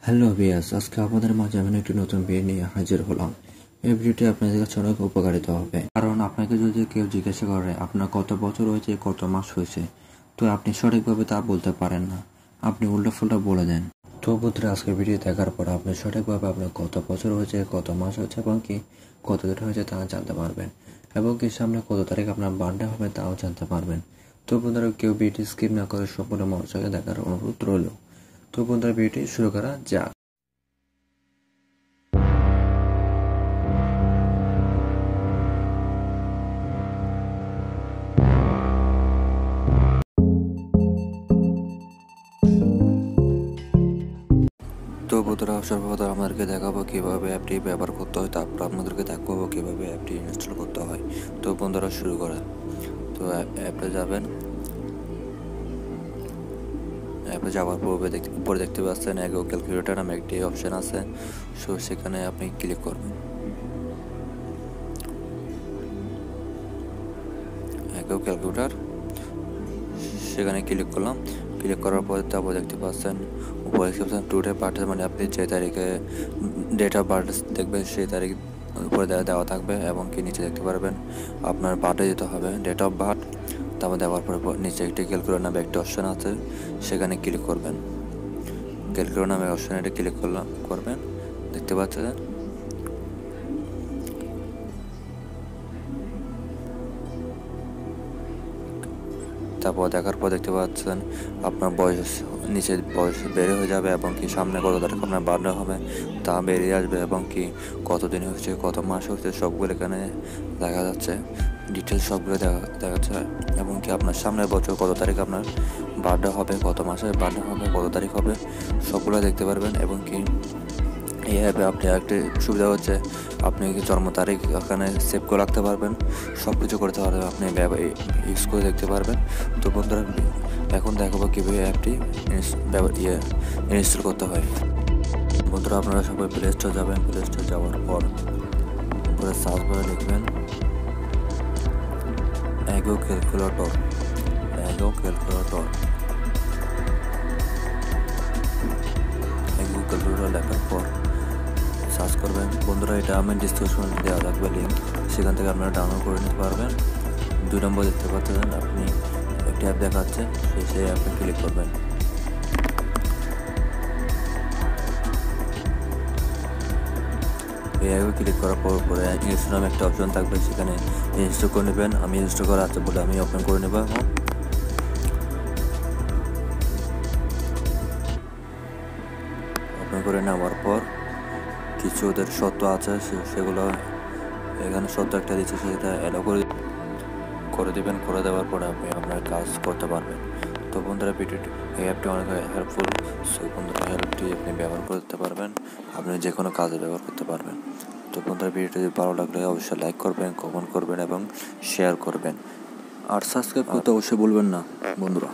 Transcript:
Hello viewers, আজকে আপনাদের মাঝে আমি একটি নতুন ভিডিও নিয়ে হাজির হলাম। এই ভিডিওটি আপনাদের কাছে অনেক উপকারিত হবে, কারণ আপনাকে যদি কেউ জিজ্ঞাসা করে আপনার কত বছর হয়েছে, কত মাস হয়েছে, তো আপনি সঠিকভাবে তা বলতে পারেন না, আপনি উল্টাফুল্টা বলে দেন। তো বন্ধুরা, আজকের ভিডিও দেখার পর আপনি সঠিকভাবে আপনার কত বছর হয়েছে, কত মাস হয়েছে এবং কি কত দিন হয়েছে তা জানতে পারবেন, এবং কি সামনে কত তারিখ আপনার বার্থডে হবে তাও জানতে পারবেন। তো বন্ধুরা, কেউ ভিডিও স্কিপ না করে সম্পূর্ণ মনোযোগে দেখার অনুরোধ রইল। তো বন্ধুরা, ভিডিওটি শুরু করা যাক। তো বন্ধুরা, সর্বপ্রথম আমাদেরকে দেখাবো কিভাবে অ্যাপটি ব্যবহার করতে হয়, তারপর আপনাদেরকে দেখাবো কিভাবে অ্যাপটি ইনস্টল করতে হয়। তো বন্ধুরা, শুরু করা। তো অ্যাপে যাবেন। অ্যাপে যাওয়ার উপরে দেখতে পাচ্ছেন অ্যাগো ক্যালকুলেটর নামে একটি অপশন আছে। সো সেখানে আপনি ক্লিক করবেন। অ্যাগো ক্যালকুলেটর, সেখানে ক্লিক করলাম। ক্লিক করার পর তারপর দেখতে পাচ্ছেন উপরে টুডে বার্থডে, মানে আপনি যে তারিখে ডেট অফ বার্থ দেখবেন সেই তারিখ উপরে দেওয়া থাকবে, এবং কি নিচে দেখতে পারবেন আপনার বার্থডে দিতে হবে, ডেট অফ বার্থ। তারপর দেওয়ার পরে নিচে একটি ক্যালকুলেটর নামে একটি অপশন আছে, সেখানে ক্লিক করবেন। ক্যালকুলেটর নামে অপশানে ক্লিক করবেন। দেখতে পাচ্ছেন তারপর দেখার পর দেখতে পাচ্ছেন আপনার বয়স, নিচে বয়স বেড়ে হয়ে যাবে, এবং কি সামনে কত তারিখ আপনার বার্থডে হবে তা বেরিয়ে আসবে, এবং কি কতদিন হচ্ছে, কত মাস হচ্ছে, সবগুলো এখানে দেখা যাচ্ছে। ডিটেলস সবগুলো দেখা যাচ্ছে, এবং কি আপনার সামনের বছর কত তারিখ আপনার বার্থডে হবে, কত মাসে বার্থডে হবে, কত তারিখ হবে, সবগুলো দেখতে পারবেন। এবং কি এই অ্যাপে আপনি একটি সুবিধা হচ্ছে আপনি জন্ম তারিখ এখানে সেভ করে রাখতে পারবেন, সব কিছু করতে পারবেন, আপনি ইউজ করে দেখতে পারবেন। তো বন্ধুরা, এখন দেখাবো কীভাবে অ্যাপটি ইনস্টল করতে হয়। বন্ধুরা, আপনারা সবাই প্লে স্টোর যাবেন। প্লে স্টোর যাওয়ার পর উপরে সার্চ বারে লিখবেন অ্যাগো ক্যালকুলেটর। অ্যাগো ক্যালকুলেটর লেখার পর সার্চ করবেন। বন্ধুরা, এটা আমি ডিসক্রিপশনে দেওয়া থাকবে লিঙ্ক, সেখান থেকে আপনারা ডাউনলোড করে নিতে পারবেন। 2 নম্বর দেখতে পাচ্ছেন আপনি একটি অ্যাপ দেখাচ্ছে, সেই অ্যাপে ক্লিক করবেন। এই অ্যাপে ক্লিক করার পর পরে ইনস্টল নামে একটা অপশন থাকবে, সেখানে ইনস্টল করে নেবেন। আমি ইনস্টল করা আছে বলে আমি ওপেন করে নেব। ওপেন করে নেওয়ার পর কিছু ওদের শর্ত আছে, সেগুলো এখানে শর্ত একটা দিচ্ছে, সেটা অ্যালাউ করে দেবেন। করে দেওয়ার পরে আপনি আপনার কাজ করতে পারবেন। তো বন্ধুরা, ভিডিওটি এই অ্যাপটি অনেক হেল্পফুল। সো বন্ধুরা, অ্যাপটি আপনি ব্যবহার করতে পারবেন, আপনি যে কোনো কাজে ব্যবহার করতে পারবেন। তো বন্ধুরা, ভিডিওটি যদি ভালো লাগলে অবশ্যই লাইক করবেন, কমেন্ট করবেন এবং শেয়ার করবেন, আর সাবস্ক্রাইব করতে অবশ্যই ভুলবেন না বন্ধুরা।